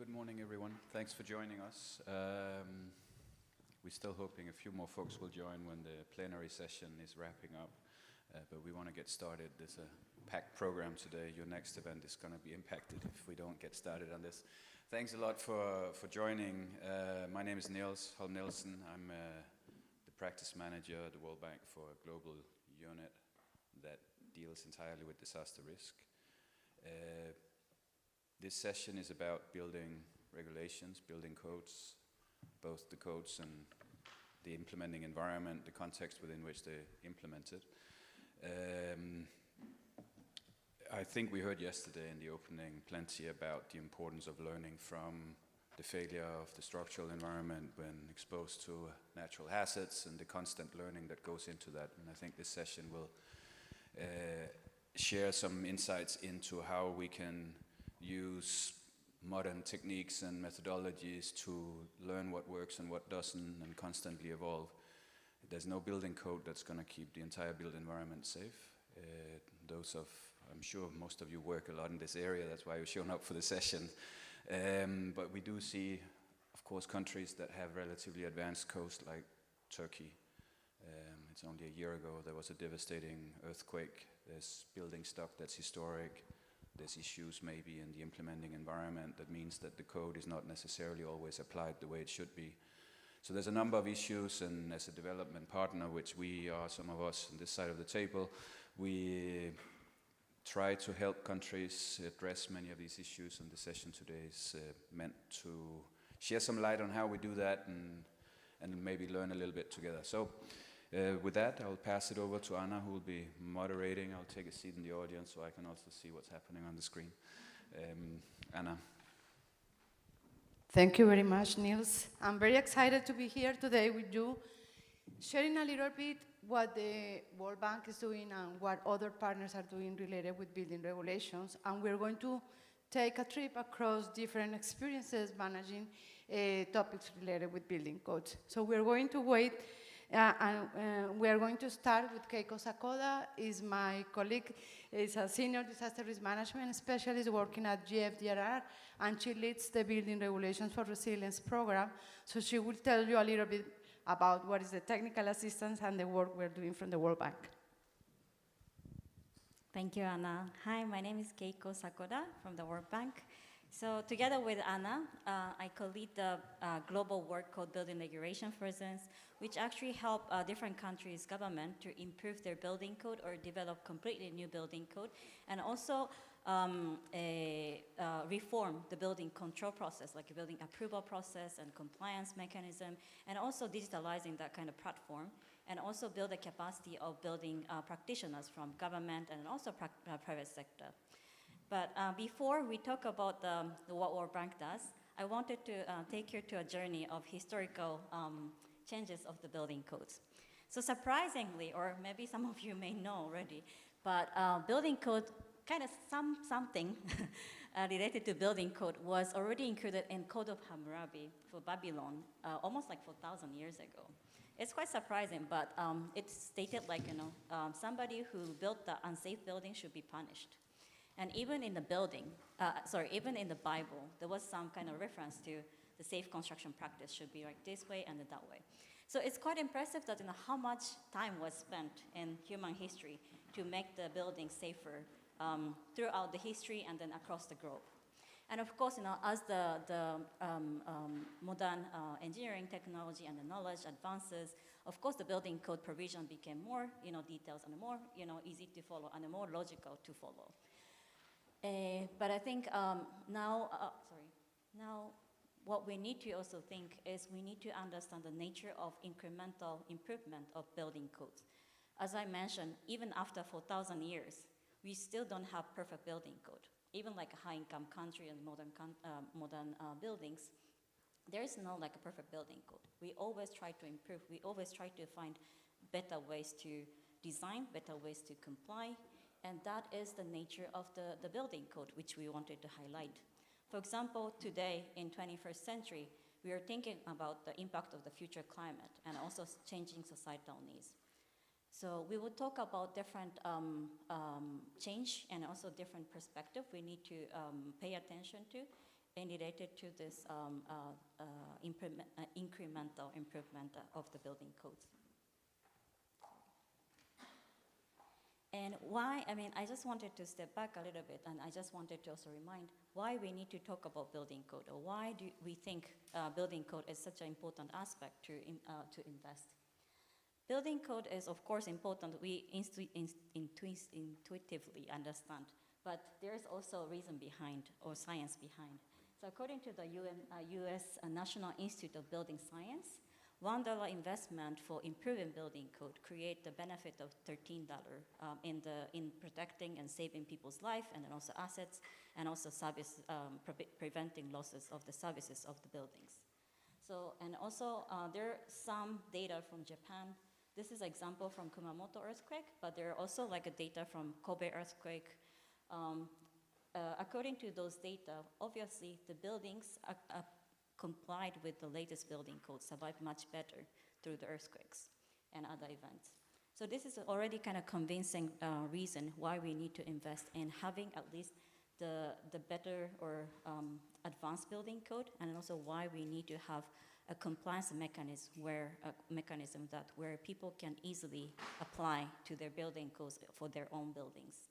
Good morning, everyone. Thanks for joining us. We're still hoping a few more folks will join when the plenary session is wrapping up, but we want to get started. There's a packed program today. Your next event is going to be impacted if we don't get started on this. Thanks a lot for joining. My name is Niels Holm Nielsen. I'm the practice manager at the World Bank for a global unit that deals entirely with disaster risk. This session is about building regulations, building codes, both the codes and the implementing environment, the context within which they're implemented. I think we heard yesterday in the opening plenty about the importance of learning from the failure of the structural environment when exposed to natural hazards and the constant learning that goes into that. And I think this session will share some insights into how we can use modern techniques and methodologies to learn what works and what doesn't and constantly evolve. There's no building code that's going to keep the entire built environment safe. I'm sure most of you work a lot in this area, that's why you've shown up for the session. But we do see, of course, countries that have relatively advanced coast like Turkey. It's only a year ago there was a devastating earthquake. There's building stock that's historic. There's issues maybe in the implementing environment that means that the code is not necessarily always applied the way it should be. So there's a number of issues, and as a development partner, which we are, some of us on this side of the table, we try to help countries address many of these issues, and the session today is meant to share some light on how we do that and maybe learn a little bit together. So with that, I'll pass it over to Anna, who will be moderating. I'll take a seat in the audience so I can also see what's happening on the screen. Anna. Thank you very much, Niels. I'm very excited to be here today with you, sharing a little bit what the World Bank is doing and what other partners are doing related with building regulations. And we're going to take a trip across different experiences managing topics related with building codes. So we're going to wait. We are going to start with Keiko Sakoda. Is my colleague, is a senior disaster risk management specialist working at GFDRR, and she leads the Building Regulations for Resilience program. So she will tell you a little bit about what is the technical assistance and the work we're doing from the World Bank. Thank you, Anna. Hi, my name is Keiko Sakoda from the World Bank. So together with Anna, I co-lead the global work called Building Regulation for Resilience, which actually help different countries' government to improve their building code or develop completely new building code, and also reform the building control process, like a building approval process and compliance mechanism, and also digitalizing that kind of platform, and also build the capacity of building practitioners from government and also private sector. But before we talk about what World Bank does, I wanted to take you to a journey of historical changes of the building codes. So surprisingly, or maybe some of you may know already, but building code, kind of something related to building code was already included in Code of Hammurabi for Babylon, almost like 4,000 years ago. It's quite surprising, but it's stated like, somebody who built the unsafe building should be punished. And even in the even in the Bible, there was some kind of reference to the safe construction practice should be like this way and that way. So it's quite impressive that how much time was spent in human history to make the building safer throughout the history and then across the globe. And of course, as the modern engineering technology and the knowledge advances, of course, the building code provision became more, details and more, easy to follow and more logical to follow. But I think now what we need to also think is we need to understand the nature of incremental improvement of building codes. As I mentioned, even after 4,000 years, we still don't have perfect building code. Even like a high-income country and modern buildings, there is no like a perfect building code. We always try to improve. We always try to find better ways to design, better ways to comply. And that is the nature of the building code, which we wanted to highlight. For example, today in 21st century, we are thinking about the impact of the future climate and also changing societal needs. So we will talk about different change and also different perspective we need to pay attention to. related to this incremental improvement of the building codes. And why, I mean, I just wanted to step back a little bit, and I just wanted to also remind why we need to talk about building code, or why do we think building code is such an important aspect to invest. Building code is, of course, important. We intuitively understand, but there is also a reason behind, or science behind. So according to the US National Institute of Building Science, $1 investment for improving building code create the benefit of $13 in protecting and saving people's life, and then also assets, and also service, preventing losses of the services of the buildings. So, and also there are some data from Japan. This is an example from Kumamoto earthquake, but there are also like a data from Kobe earthquake. According to those data, obviously the buildings complied with the latest building code, survived much better through the earthquakes and other events. So this is already kind of convincing reason why we need to invest in having at least the better or advanced building code, and also why we need to have a compliance mechanism where people can easily apply to their building codes for their own buildings.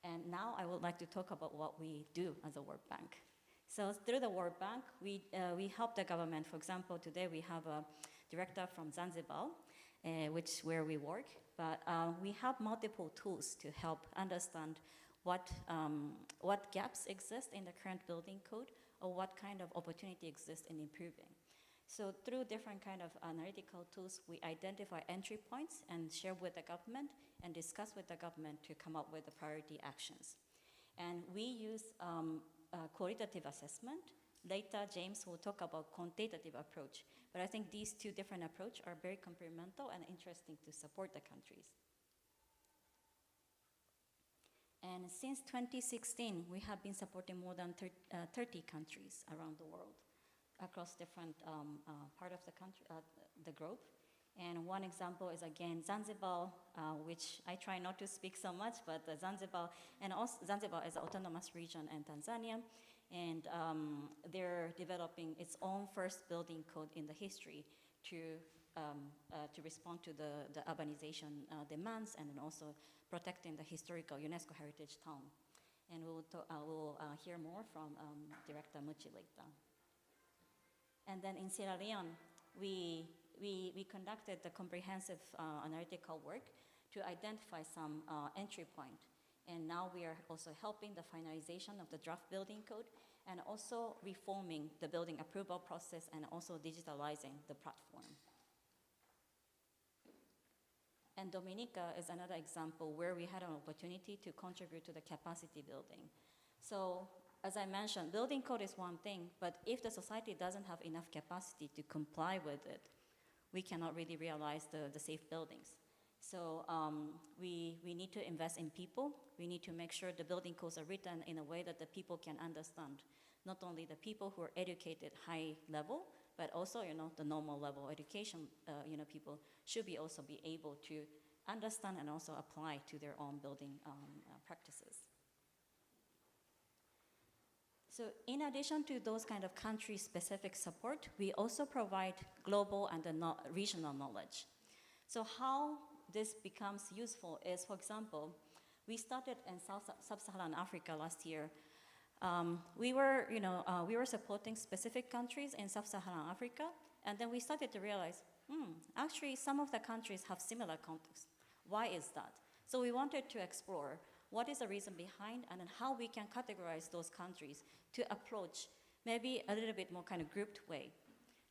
And now I would like to talk about what we do as a World Bank. So through the World Bank, we help the government. For example, today we have a director from Zanzibar, where we work, but we have multiple tools to help understand what gaps exist in the current building code, or what kind of opportunity exists in improving. So through different kind of analytical tools, we identify entry points and share with the government and discuss with the government to come up with the priority actions. And we use qualitative assessment. Later, James will talk about quantitative approach. But I think these two different approaches are very complementary and interesting to support the countries. And since 2016, we have been supporting more than 30 countries around the world, across different part of the country, the globe. And one example is, again, Zanzibar, which I try not to speak so much, but Zanzibar, and also Zanzibar is an autonomous region in Tanzania, and they're developing its own first building code in the history to respond to the urbanization demands, and then also protecting the historical UNESCO heritage town. And we'll hear more from Director Muchi later. And then in Sierra Leone, we conducted the comprehensive analytical work to identify some entry point. And now we are also helping the finalization of the draft building code, and also reforming the building approval process, and also digitalizing the platform. And Dominica is another example where we had an opportunity to contribute to the capacity building. So, as I mentioned, building code is one thing, but if the society doesn't have enough capacity to comply with it, we cannot really realize the safe buildings. So we need to invest in people. We need to make sure the building codes are written in a way that the people can understand. Not only the people who are educated high level, but also, the normal level education, people should also be able to understand and also apply to their own building practices. So in addition to those kind of country-specific support, we also provide global and regional knowledge. So how this becomes useful is, for example, we started in Sub-Saharan Africa last year. We were supporting specific countries in Sub-Saharan Africa, and then we started to realize, actually some of the countries have similar context. Why is that? So we wanted to explore what is the reason behind, and then how we can categorize those countries to approach maybe a little bit more kind of grouped way,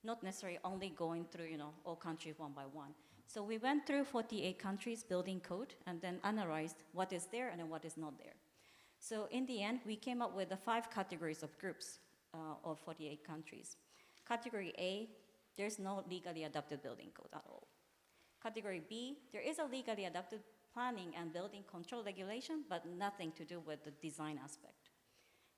not necessarily only going through, all countries one by one. So we went through 48 countries building code, and then analyzed what is there and then what is not there. So in the end, we came up with the 5 categories of groups of 48 countries. Category A, there's no legally adopted building code at all. Category B, there is a legally adopted planning and building control regulation, but nothing to do with the design aspect.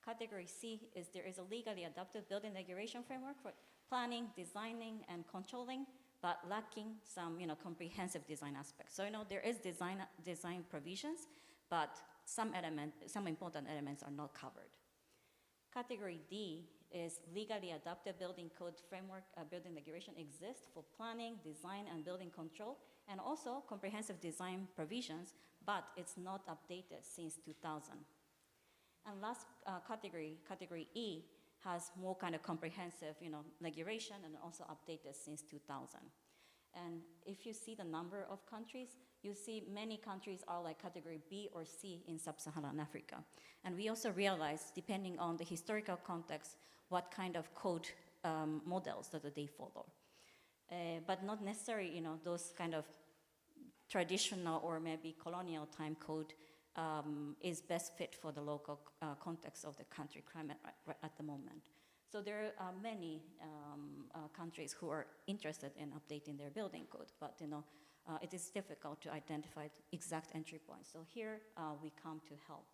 Category C is there is a legally adopted building regulation framework for planning, designing, and controlling, but lacking some comprehensive design aspects. So there is design provisions, but some important elements are not covered. Category D is legally adopted building code framework. Building regulation exists for planning, design, and building control, and also comprehensive design provisions, but it's not updated since 2000. And last category, category E, has more kind of comprehensive, regulation and also updated since 2000. And if you see the number of countries, you see many countries are like category B or C in sub-Saharan Africa. And we also realize, depending on the historical context, what kind of code models that they follow. But not necessarily, those kind of traditional or maybe colonial time code is best fit for the local context of the country climate right at the moment. So there are many countries who are interested in updating their building code, but it is difficult to identify the exact entry points. So here we come to help.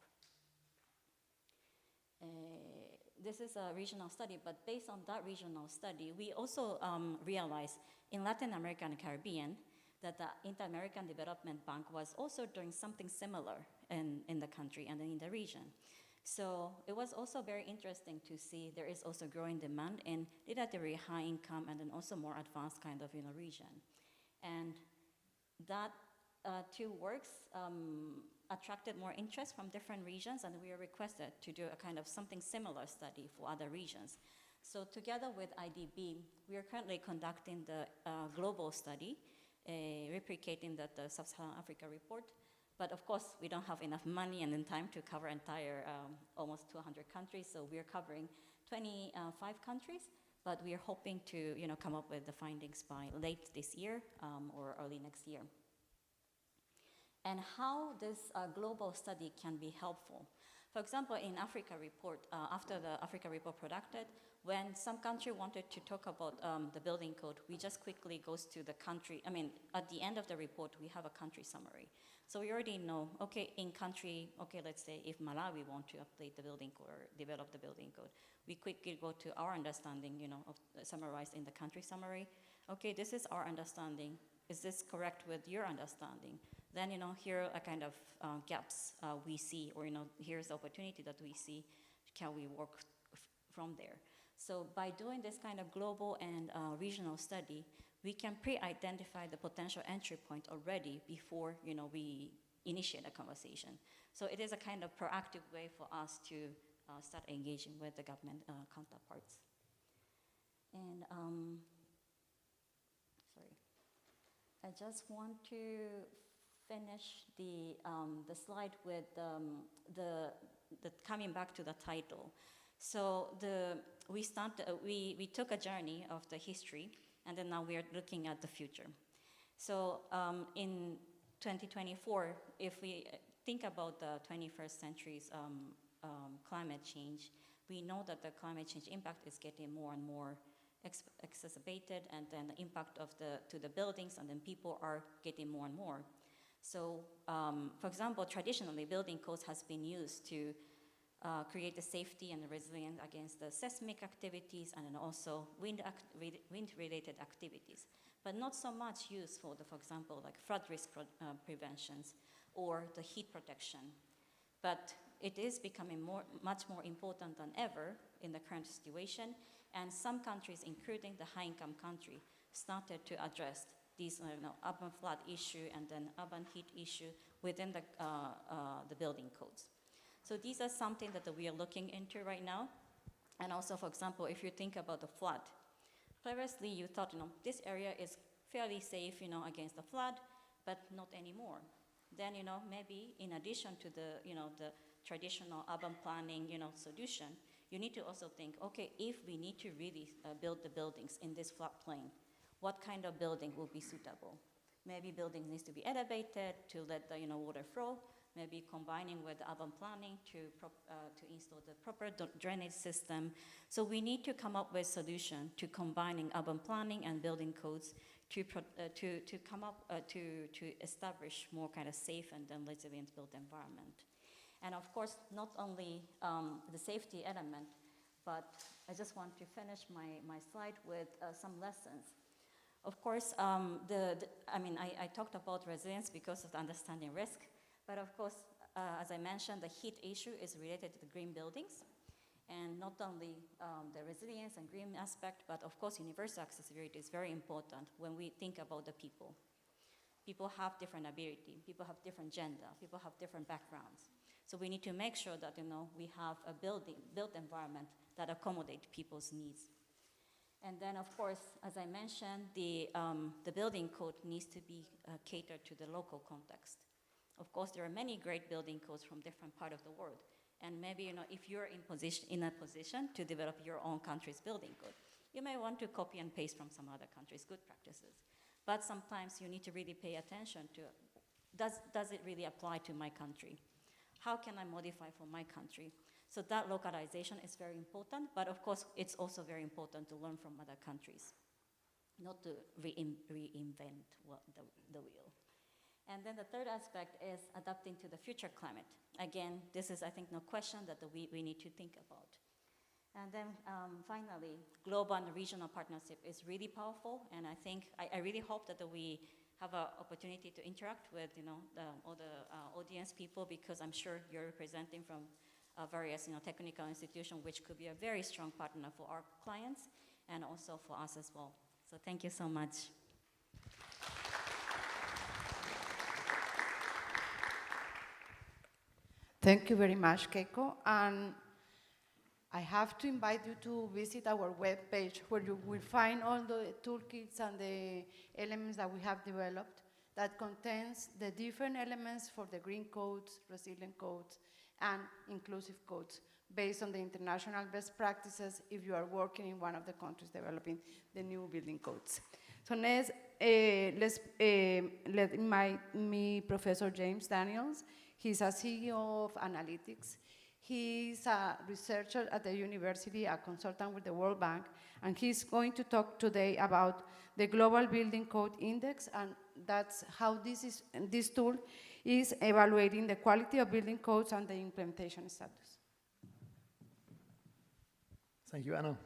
This is a regional study, but based on that regional study, we also realized in Latin America and Caribbean that the Inter-American Development Bank was also doing something similar in the country and in the region. So it was also very interesting to see there is also growing demand in relatively high income and then also more advanced kind of region. And that two works attracted more interest from different regions, and we are requested to do a kind of something similar study for other regions. So together with IDB, we are currently conducting the global study, replicating the Sub-Saharan Africa report. But of course, we don't have enough money and then time to cover entire almost 200 countries. So we are covering 25 countries, but we are hoping to come up with the findings by late this year or early next year. And how this global study can be helpful. For example, in Africa report, after the Africa report produced, when some country wanted to talk about the building code, we just quickly goes to the country. At the end of the report, we have a country summary. So we already know, okay, in country, okay, let's say if Malawi want to update the building code or develop the building code, we quickly go to our understanding, of summarized in the country summary. Okay, this is our understanding. Is this correct with your understanding? Then, here are kind of gaps we see, or, here's the opportunity that we see. Can we work from there? So by doing this kind of global and regional study, we can pre-identify the potential entry point already before, we initiate a conversation. So it is a kind of proactive way for us to start engaging with the government counterparts. And, sorry, I just want to finish the slide with the coming back to the title. So we took a journey of the history, and then now we are looking at the future. So in 2024, if we think about the 21st century's climate change, we know that the climate change impact is getting more and more exacerbated, and then the impact to the buildings and then people are getting more and more. So, for example, traditionally, building codes has been used to create the safety and the resilience against the seismic activities and then also wind-related activities, but not so much used for for example, like flood risk preventions or the heat protection. But it is becoming much more important than ever in the current situation, and some countries, including the high-income country, started to address these urban flood issue and then urban heat issue within the building codes. So these are something that we are looking into right now. And also, for example, if you think about the flood, previously you thought, this area is fairly safe, against the flood, but not anymore. Then, maybe in addition to the traditional urban planning, solution, you need to also think, okay, if we need to really build the buildings in this floodplain, what kind of building will be suitable? Maybe building needs to be elevated to let the water flow. Maybe combining with urban planning to install the proper drainage system. So we need to come up with solution to combining urban planning and building codes to come up to establish more kind of safe and then resilient built environment. And of course, not only the safety element, but I just want to finish my slide with some lessons. Of course, I talked about resilience because of the understanding risk. But of course, as I mentioned, the heat issue is related to the green buildings. And not only the resilience and green aspect, but of course universal accessibility is very important when we think about the people. People have different ability, people have different gender, people have different backgrounds. So we need to make sure that we have a built environment that accommodates people's needs. And then, of course, as I mentioned, the building code needs to be catered to the local context. Of course, there are many great building codes from different parts of the world. And maybe, if you're in a position to develop your own country's building code, you may want to copy and paste from some other country's good practices. But sometimes you need to really pay attention to, does it really apply to my country? How can I modify for my country? So that localization is very important, but of course, it's also very important to learn from other countries, not to reinvent the wheel. And then the third aspect is adapting to the future climate. Again, this is, I think, no question that we need to think about. And then finally, global and regional partnership is really powerful, and I think, I really hope that we have an opportunity to interact with all the audience people, because I'm sure you're representing from various technical institutions, which could be a very strong partner for our clients and also for us as well. So thank you so much. Thank you very much, Keiko. And I have to invite you to visit our webpage, where you will find all the toolkits and the elements that we have developed that contains the different elements for the green codes, resilient codes, and inclusive codes based on the international best practices if you are working in one of the countries developing the new building codes. So next, let me Professor James Daniels. He's a CEO of Analytics. He's a researcher at the university, a consultant with the World Bank, and he's going to talk today about the Global Building Code Index, and that's how this tool is evaluating the quality of building codes and the implementation status. Thank you, Anna.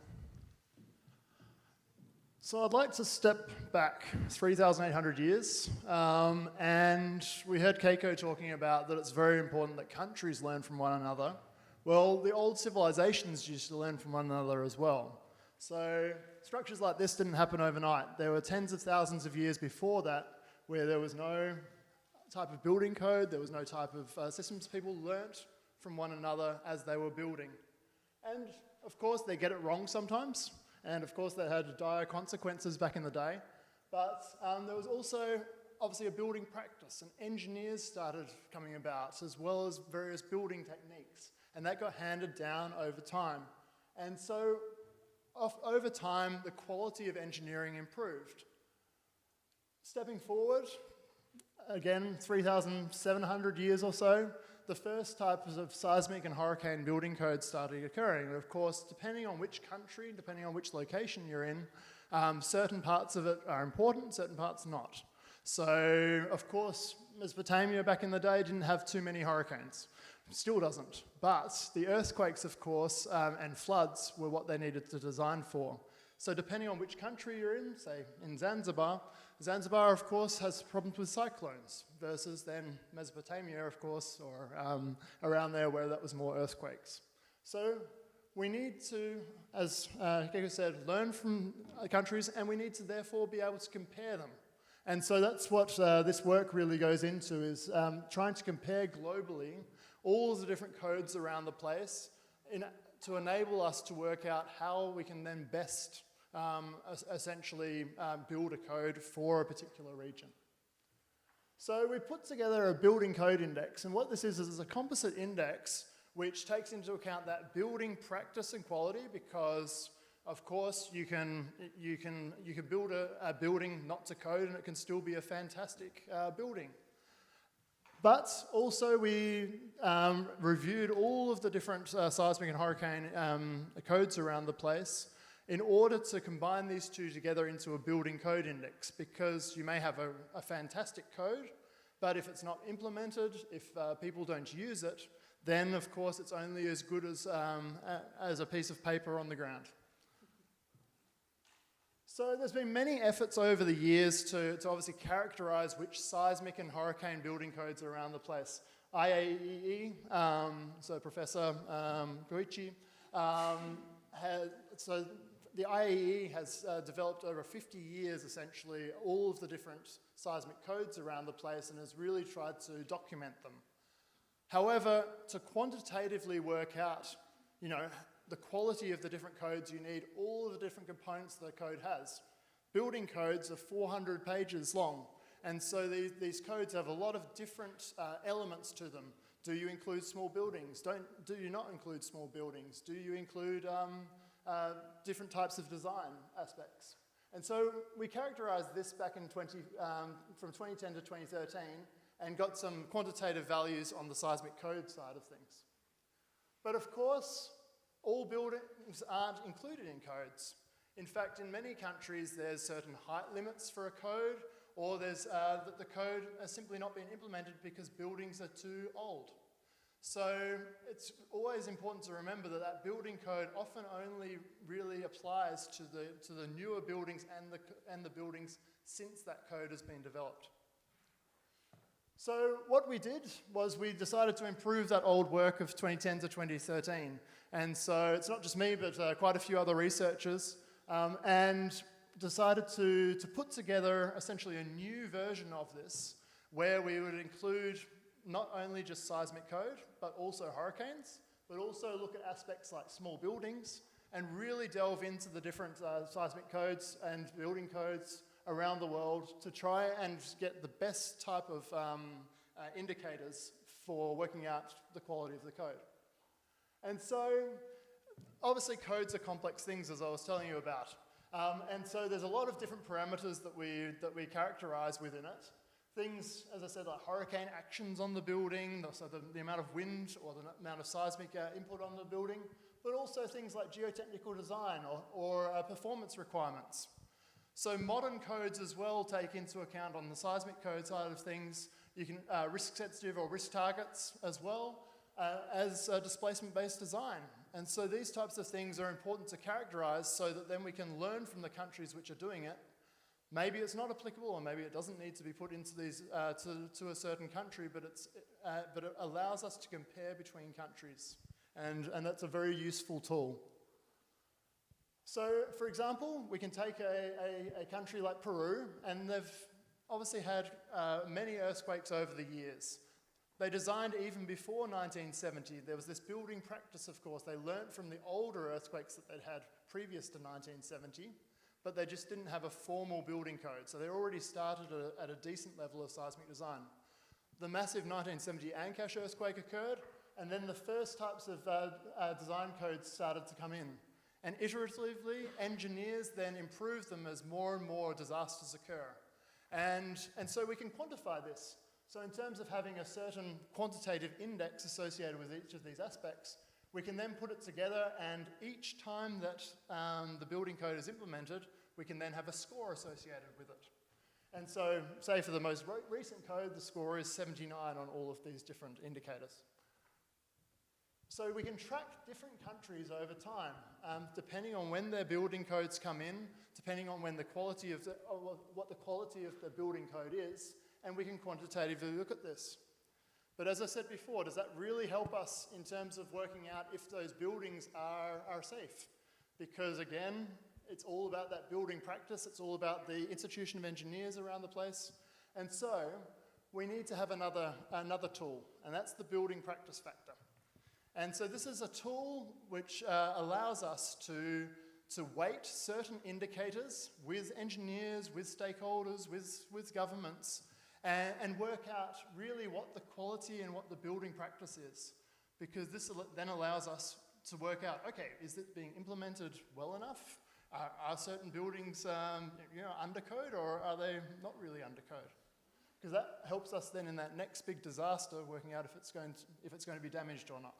So I'd like to step back 3,800 years, and we heard Keiko talking about that it's very important that countries learn from one another. Well, the old civilizations used to learn from one another as well. So structures like this didn't happen overnight. There were tens of thousands of years before that where there was no type of building code, there was no type of systems. People learnt from one another as they were building. And of course, they get it wrong sometimes. And of course, they had dire consequences back in the day. But there was also obviously a building practice, and engineers started coming about, as well as various building techniques. And that got handed down over time. And so over time, the quality of engineering improved. Stepping forward, again, 3,700 years or so, the first types of seismic and hurricane building codes started occurring. And of course, depending on which country, depending on which location you're in, certain parts of it are important, certain parts not. So, of course, Mesopotamia back in the day didn't have too many hurricanes. Still doesn't. But the earthquakes, of course, and floods were what they needed to design for. So depending on which country you're in, say in Zanzibar, Zanzibar, of course, has problems with cyclones, versus then Mesopotamia, of course, or around there where that was more earthquakes. So we need to, as Keiko said, learn from countries, and we need to therefore be able to compare them. And so that's what this work really goes into, is trying to compare globally all of the different codes around the place to enable us to work out how we can then best essentially build a code for a particular region. So we put together a building code index, and what this is a composite index which takes into account that building practice and quality, because of course you can build a building not to code and it can still be a fantastic building. But also we reviewed all of the different seismic and hurricane codes around the place in order to combine these two together into a building code index, because you may have a fantastic code, but if it's not implemented, if people don't use it, then of course it's only as good as a piece of paper on the ground. So there's been many efforts over the years to obviously characterize which seismic and hurricane building codes are around the place. IAEE, so Professor Goichi, So the IAEE has developed over 50 years, essentially, all of the different seismic codes around the place and has really tried to document them. However, to quantitatively work out, the quality of the different codes, you need all of the different components the code has. Building codes are 400 pages long, and so these codes have a lot of different elements to them. Do you include small buildings? Do you not include small buildings? Do you include different types of design aspects? And so we characterized this back in from 2010 to 2013 and got some quantitative values on the seismic code side of things. But of course, all buildings aren't included in codes. In fact, in many countries, there's certain height limits for a code, or there's that the code has simply not been implemented because buildings are too old. So it's always important to remember that that building code often only really applies to the newer buildings and the buildings since that code has been developed. So what we did was we decided to improve that old work of 2010 to 2013. And so it's not just me, but quite a few other researchers, and decided to put together essentially a new version of this, where we would include not only just seismic code, but also hurricanes, but also look at aspects like small buildings, and really delve into the different seismic codes and building codes around the world to try and get the best type of indicators for working out the quality of the code. And so, obviously codes are complex things, as I was telling you about. And so there's a lot of different parameters that we characterize within it. Things, as I said, like hurricane actions on the building, so the amount of wind or the amount of seismic input on the building, but also things like geotechnical design or performance requirements. So modern codes as well take into account on the seismic code side of things, you can risk sensitive or risk targets as well as displacement-based design. And so these types of things are important to characterize so that then we can learn from the countries which are doing it. Maybe it's not applicable, or maybe it doesn't need to be put into these to a certain country, but it allows us to compare between countries, and that's a very useful tool. So, for example, we can take a country like Peru, and they've obviously had many earthquakes over the years. They designed even before 1970. There was this building practice, of course. They learnt from the older earthquakes that they'd had previous to 1970, but they just didn't have a formal building code. So they already started at a decent level of seismic design. The massive 1970 Ancash earthquake occurred, and then the first types of design codes started to come in. And iteratively, engineers then improved them as more and more disasters occur. And so we can quantify this. So in terms of having a certain quantitative index associated with each of these aspects, we can then put it together, and each time that the building code is implemented, we can then have a score associated with it. And so, say for the most recent code, the score is 79 on all of these different indicators. So we can track different countries over time, depending on when their building codes come in, depending on when the quality of what the quality of the building code is, and we can quantitatively look at this. But as I said before, does that really help us in terms of working out if those buildings are safe? Because again, it's all about that building practice, it's all about the institution of engineers around the place. And so we need to have another tool, and that's the building practice factor. And so this is a tool which allows us to weight certain indicators with engineers, with stakeholders, with governments, and work out really what the quality and what the building practice is. Because this then allows us to work out, okay, is it being implemented well enough? Are certain buildings under code, or are they not really under code? Because that helps us then in that next big disaster working out if it's going to be damaged or not.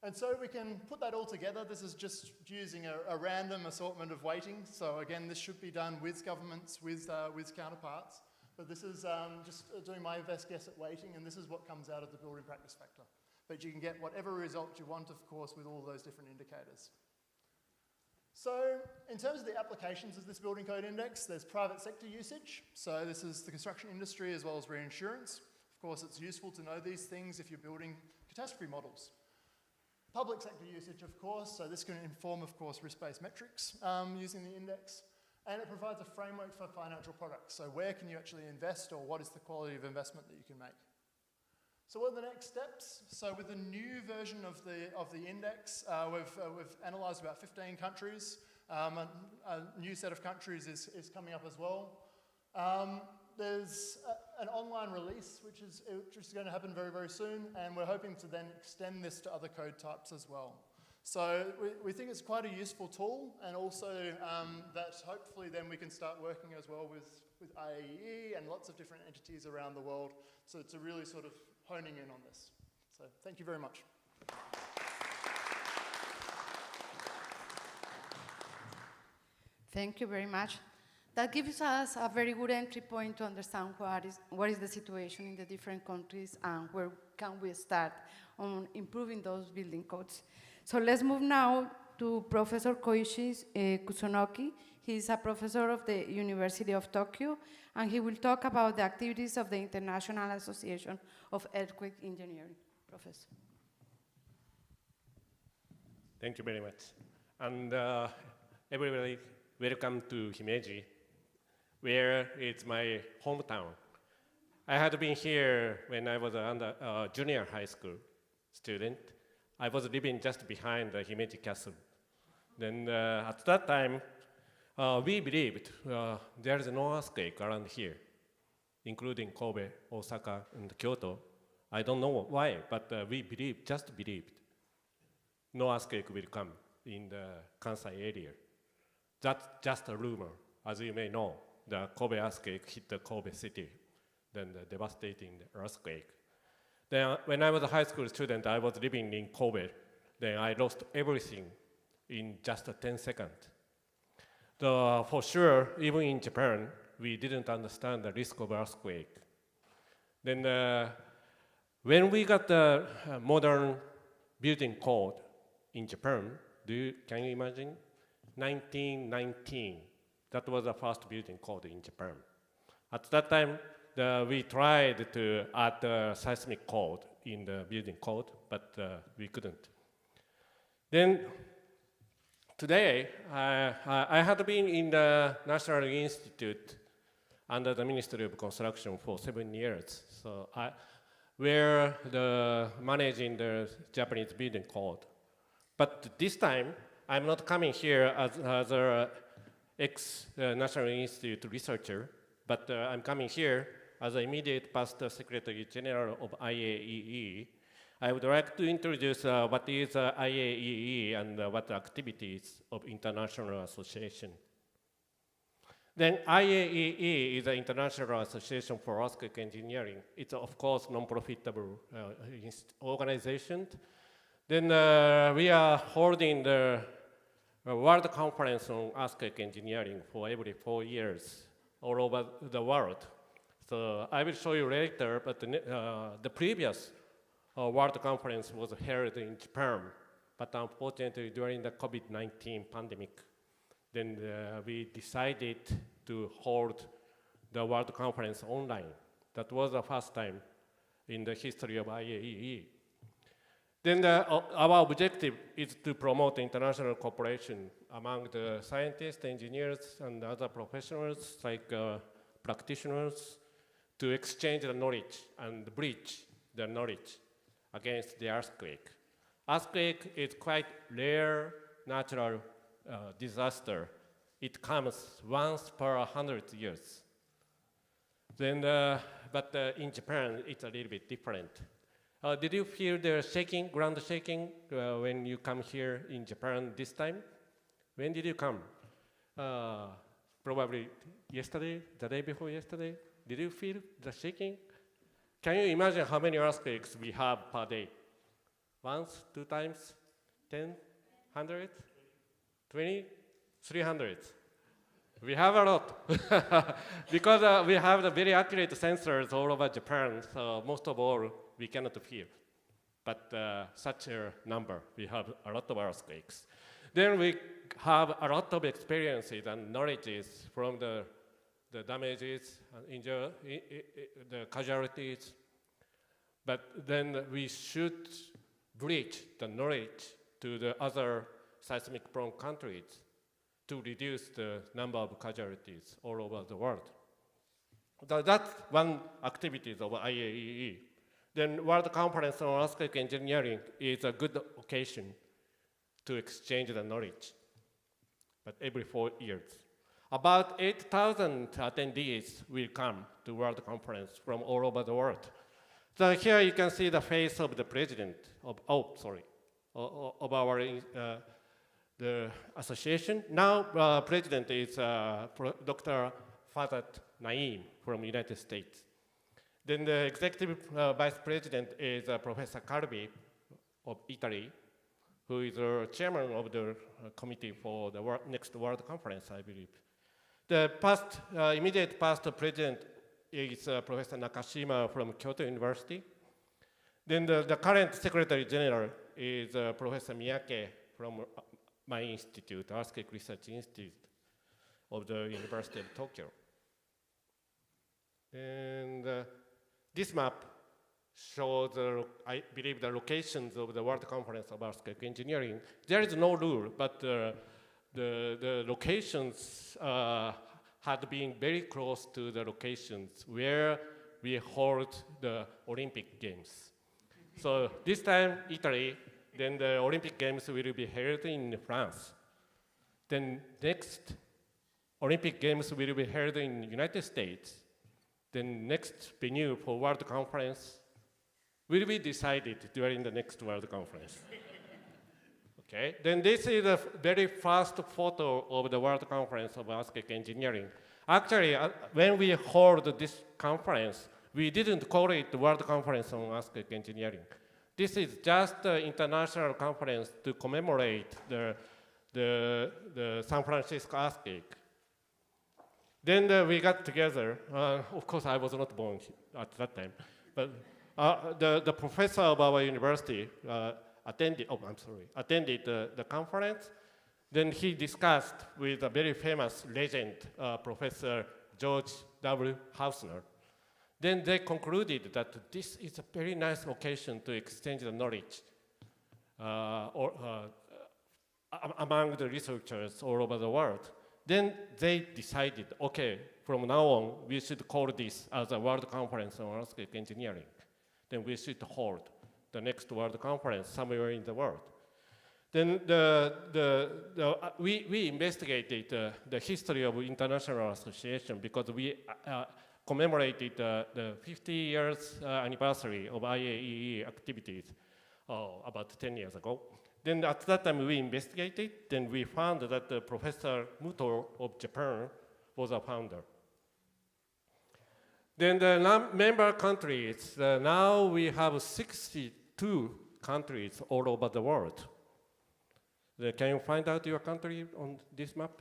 And so we can put that all together. This is just using a random assortment of weighting. So again, this should be done with governments, with counterparts. But this is just doing my best guess at weighting, and this is what comes out of the building practice factor. But you can get whatever result you want, of course, with all those different indicators. So in terms of the applications of this building code index, there's private sector usage. So this is the construction industry as well as reinsurance. Of course, it's useful to know these things if you're building catastrophe models. Public sector usage, of course, so this can inform, of course, risk-based metrics using the index, and it provides a framework for financial products. So where can you actually invest, or what is the quality of investment that you can make? So what are the next steps? So with the new version of the index, we've analysed about 15 countries. A new set of countries is coming up as well. There's an online release, which is going to happen very, very soon, and we're hoping to then extend this to other code types as well. So we think it's quite a useful tool, and also that hopefully then we can start working as well with IAEE and lots of different entities around the world, so to really sort of honing in on this. So thank you very much. Thank you very much. That gives us a very good entry point to understand what is the situation in the different countries and where can we start on improving those building codes. So let's move now to Professor Koichi Kusunoki. He's a professor of the University of Tokyo, and he will talk about the activities of the International Association of Earthquake Engineering. Professor. Thank you very much. And everybody, welcome to Himeji, where it's my hometown. I had been here when I was a junior high school student. I was living just behind the Himeji Castle. Then at that time, we believed there is no earthquake around here, including Kobe, Osaka, and Kyoto. I don't know why, but we just believed no earthquake will come in the Kansai area. That's just a rumor. As you may know, the Kobe earthquake hit the Kobe city, then the devastating earthquake. Then when I was a high school student, I was living in Kobe. Then I lost everything in just 10 seconds. So for sure, even in Japan, we didn't understand the risk of earthquake. Then when we got the modern building code in Japan, can you imagine? 1919, that was the first building code in Japan. At that time, we tried to add the seismic code in the building code, but we couldn't. Then today, I had been in the National Institute under the Ministry of Construction for 7 years. So we're managing the Japanese building code. But this time, I'm not coming here as an ex-National Institute researcher, but I'm coming here as the immediate past Secretary General of IAEE. I would like to introduce what is IAEE and what activities of International Association. Then IAEE is the International Association for Earthquake Engineering. It's of course non-profitable organization. Then we are holding the World Conference on Earthquake Engineering for every 4 years all over the world. So I will show you later, but the previous World Conference was held in Japan, but unfortunately during the COVID-19 pandemic, then we decided to hold the World Conference online. That was the first time in the history of IAEE. Then our objective is to promote international cooperation among the scientists, engineers, and other professionals like practitioners to exchange the knowledge and bridge the knowledge against the earthquake. Earthquake is quite rare natural disaster. It comes once per 100 years. Then, but in Japan, it's a little bit different. Did you feel the shaking, ground shaking, when you come here in Japan this time? When did you come? Probably yesterday, the day before yesterday? Did you feel the shaking? Can you imagine how many earthquakes we have per day? Once, 2 times, 10, 100, 20, 300. We have a lot because we have the very accurate sensors all over Japan, so most of all, we cannot feel. But such a number, we have a lot of earthquakes. Then we have a lot of experiences and knowledges from the damages, the casualties. But then we should bridge the knowledge to the other seismic prone countries to reduce the number of casualties all over the world. That's one activity of IAEE. Then World Conference on Earthquake Engineering is a good occasion to exchange the knowledge, but every 4 years. About 8,000 attendees will come to World Conference from all over the world. So here you can see the face of the president of our the association. Now president is Dr. Fazat Naeem from the United States. Then the executive vice president is Professor Calvi of Italy, who is the chairman of the committee for the next World Conference, I believe. The immediate past president is Professor Nakashima from Kyoto University. Then the current Secretary General is Professor Miyake from my institute, Earthquake Research Institute of the University of Tokyo. And this map shows, I believe, the locations of the World Conference of Earthquake Engineering. There is no rule, but the locations had been very close to the locations where we hold the Olympic Games. So this time, Italy, then the Olympic Games will be held in France. Then next Olympic Games will be held in the United States. Then next venue for World Conference will be decided during the next World Conference. Okay, then this is the very first photo of the World Conference of Earthquake Engineering. Actually, when we hold this conference, we didn't call it the World Conference on Earthquake Engineering. This is just an international conference to commemorate the San Francisco earthquake. Then we got together. Of course, I was not born at that time, but the professor of our university attended the conference. Then he discussed with a very famous legend, Professor George W. Hausner. Then they concluded that this is a very nice occasion to exchange the knowledge among the researchers all over the world. Then they decided, okay, from now on, we should call this as a World Conference on Earthquake Engineering. Then we should hold the next World Conference somewhere in the world. Then we investigated the history of international association because we commemorated the 50 years anniversary of IAEE activities about 10 years ago. Then at that time we investigated, then we found that Professor Muto of Japan was a founder. Then the member countries, now we have 62 countries all over the world. Can you find out your country on this map?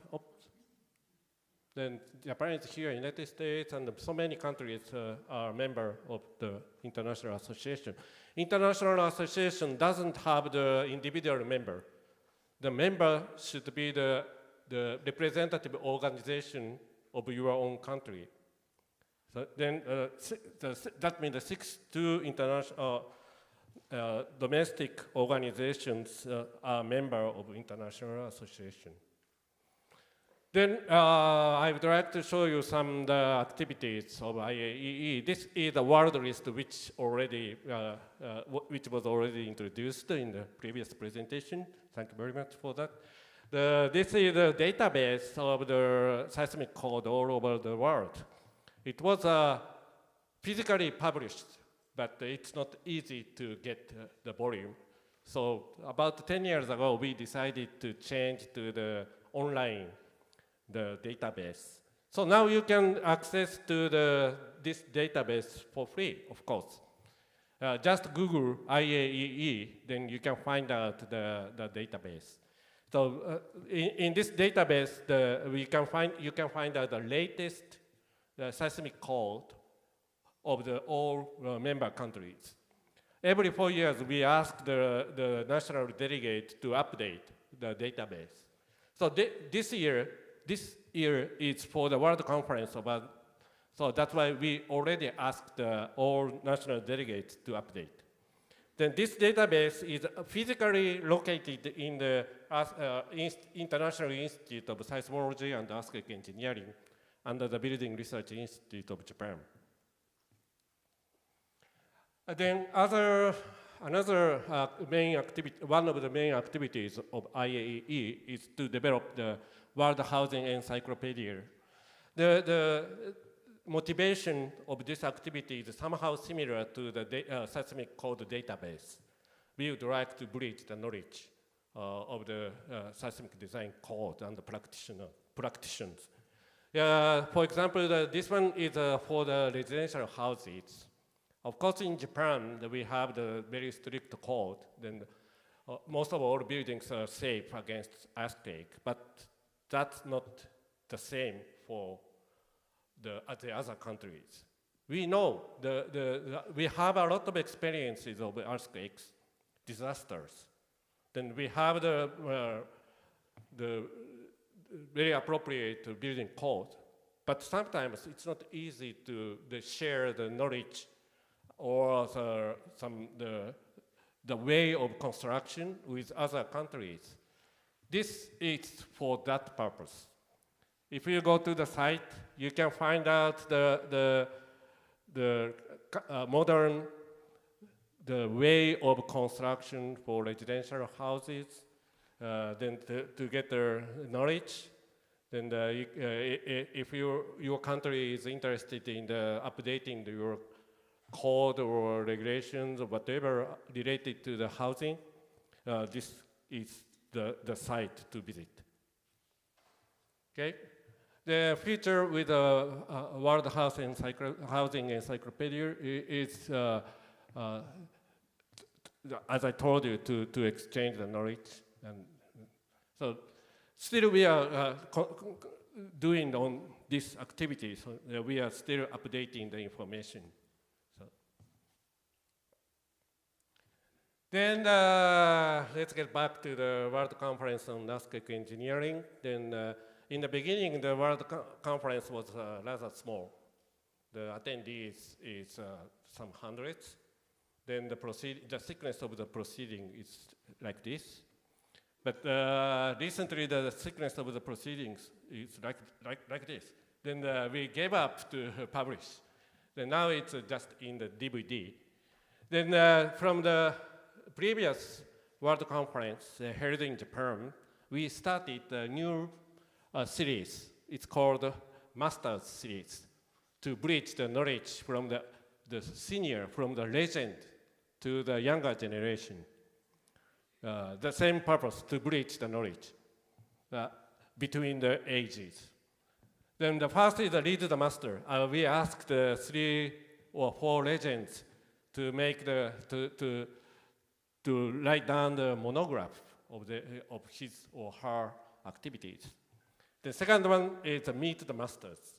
Then Japan is here, United States, and so many countries are member of the International Association. International Association doesn't have the individual member. The member should be the representative organization of your own country. So then that means the 62 international domestic organizations are member of International Association. Then I would like to show you some of the activities of IAEE. This is a world list which was already introduced in the previous presentation. Thank you very much for that. This is the database of the seismic code all over the world. It was physically published, but it's not easy to get the volume. So about 10 years ago, we decided to change to the online the database. So now you can access to this database for free, of course. Just Google IAEE, then you can find out the database. So in this database, you can find out the latest seismic code of all member countries. Every 4 years, we ask the national delegate to update the database. So this year is for the World Conference so that's why we already asked all national delegates to update. Then this database is physically located in the International Institute of Seismology and Earthquake Engineering under the Building Research Institute of Japan. Then another main activity, one of the main activities of IAEE is to develop the World Housing Encyclopedia. The motivation of this activity is somehow similar to the seismic code database. We would like to bridge the knowledge of the seismic design code and the practitioners. For example, this one is for the residential houses. Of course, in Japan, we have the very strict code. Then most of all buildings are safe against earthquake, but that's not the same for the other countries. We know we have a lot of experiences of earthquakes, disasters. Then we have the very appropriate building code, but sometimes it's not easy to share the knowledge or the way of construction with other countries. This is for that purpose. If you go to the site, you can find out the modern way of construction for residential houses, then to get the knowledge. Then if your country is interested in updating your code or regulations or whatever related to the housing, this is the site to visit. Okay? The feature with the World Housing Encyclopedia is, as I told you, to exchange the knowledge. And so still we are doing on this activity, so we are still updating the information. Then let's get back to the World Conference on Earthquake Engineering. Then in the beginning, the World Conference was rather small. The attendees is some hundreds. Then the thickness of the proceeding is like this. But recently, the thickness of the proceedings is like this. Then we gave up to publish. Then now it's just in the DVD. Then from the previous World Conference held in Japan, we started a new series. It's called Masters Series, to bridge the knowledge from the senior, from the legend to the younger generation. The same purpose, to bridge the knowledge between the ages. Then the first is the Lead the Master. We asked 3 or 4 legends to make to write down the monograph of his or her activities. The second one is Meet the Masters,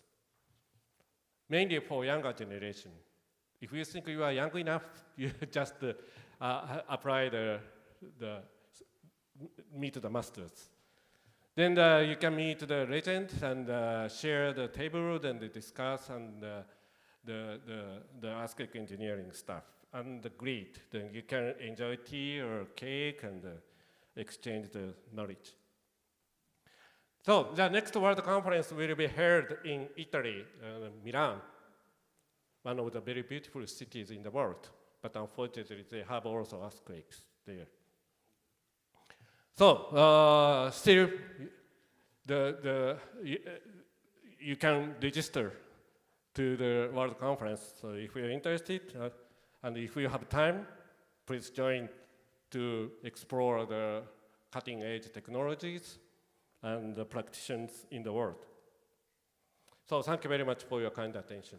mainly for younger generation. If you think you are young enough, you just apply the Meet the Masters. Then you can meet the legends and share the table, then they discuss and the earthquake engineering stuff. And greet. Then you can enjoy tea or cake and exchange the knowledge. So the next World Conference will be held in Italy, Milan, one of the very beautiful cities in the world. But unfortunately, they have also earthquakes there. So still, you can register to the World Conference. So if you're interested, and if you have time, please join to explore the cutting-edge technologies and the practitioners in the world. So thank you very much for your kind attention.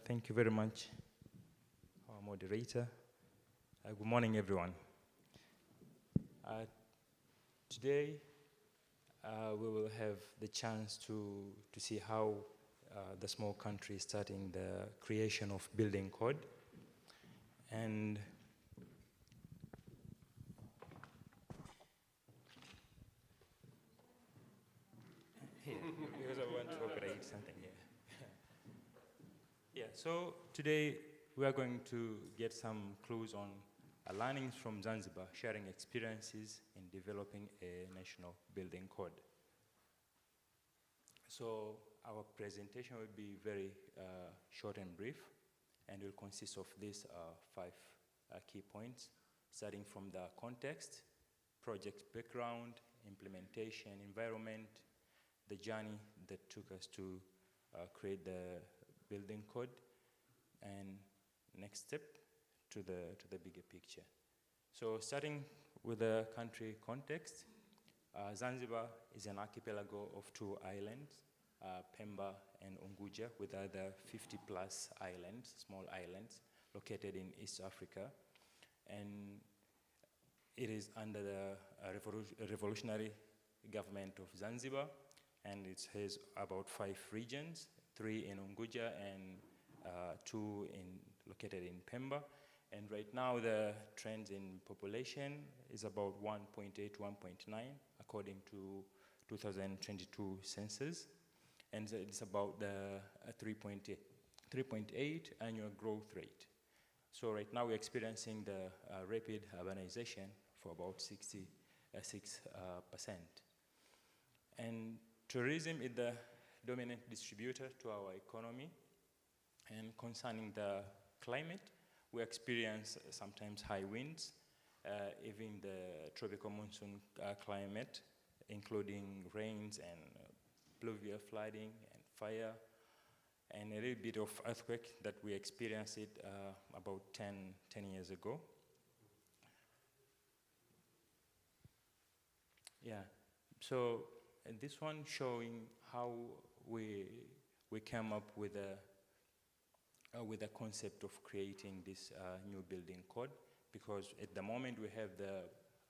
Thank you very much, moderator. Good morning, everyone. Today, we will have the chance to see how the small country is starting the creation of building code. And here, because I want to operate something here. Yeah, so today we are going to get some clues on learnings from Zanzibar, sharing experiences in developing a national building code. So our presentation will be very short and brief, and will consist of these 5 key points, starting from the context, project background, implementation, environment, the journey that took us to create the building code, and next step to the bigger picture. So starting with the country context, Zanzibar is an archipelago of 2 islands, Pemba and Unguja, with other 50 plus islands, small islands, located in East Africa. And it is under the revolutionary government of Zanzibar, and it has about 5 regions, 3 in Unguja and 2 located in Pemba. And right now the trends in population is about 1.8 to 1.9 according to 2022 census. And it's about the 3.8 annual growth rate. So right now we're experiencing the rapid urbanization for about 66%. And tourism is the dominant distributor to our economy. And concerning the climate, we experience sometimes high winds, even the tropical monsoon climate, including rains and pluvial flooding and fire, and a little bit of earthquake that we experienced it about 10 years ago. Yeah, so this one showing how we came up with a concept of creating this new building code, because at the moment we have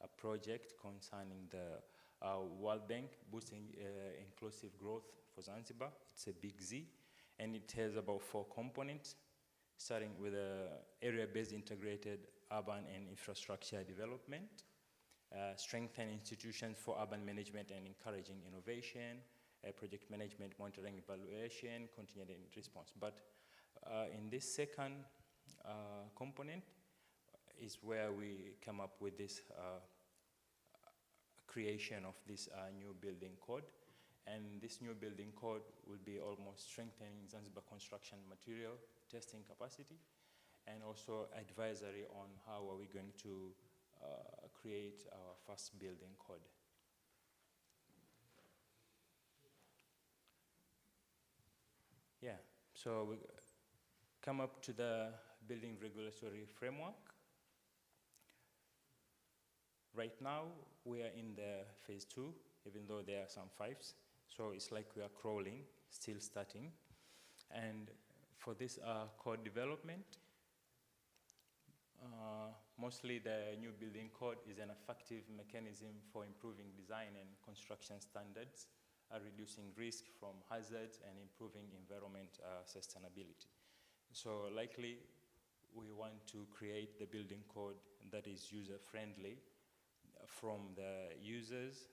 a project concerning the World Bank boosting inclusive growth for Zanzibar. It's a big Z, and it has about 4 components, starting with area-based integrated urban and infrastructure development, strengthen institutions for urban management and encouraging innovation, project management, monitoring, evaluation, continued response. But in this second component is where we come up with this creation of this new building code. And this new building code will be almost strengthening Zanzibar construction material testing capacity, and also advisory on how are we going to create our first building code. Yeah, so we come up to the building regulatory framework. Right now, we are in the phase 2, even though there are some 5s. So it's like we are crawling, still starting. And for this code development, mostly the new building code is an effective mechanism for improving design and construction standards, reducing risk from hazards and improving environment sustainability. So likely, we want to create the building code that is user-friendly from the users.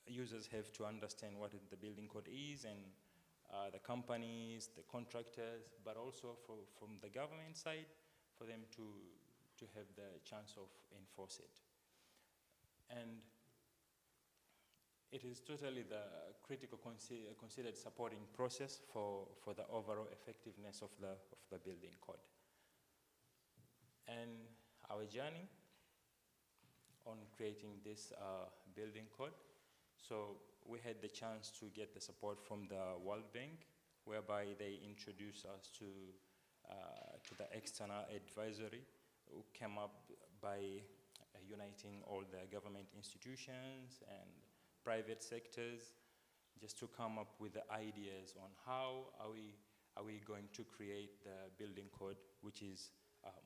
Users have to understand what the building code is, and the companies, the contractors, but also from the government side, for them to have the chance of enforce it. And it is totally the critical considered supporting process for the overall effectiveness of the building code. And our journey on creating this building code, so we had the chance to get the support from the World Bank, whereby they introduced us to the external advisory, who came up by uniting all the government institutions and private sectors, just to come up with the ideas on how are we going to create the building code, which is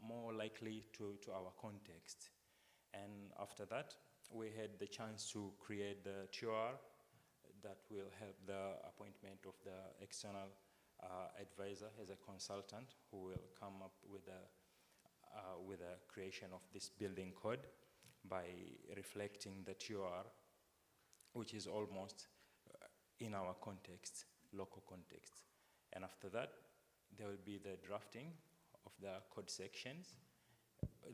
more likely to our context. And after that, we had the chance to create the TOR that will help the appointment of the external advisor as a consultant who will come up with a creation of this building code by reflecting the TOR, which is almost in our context, local context. And after that, there will be the drafting of the code sections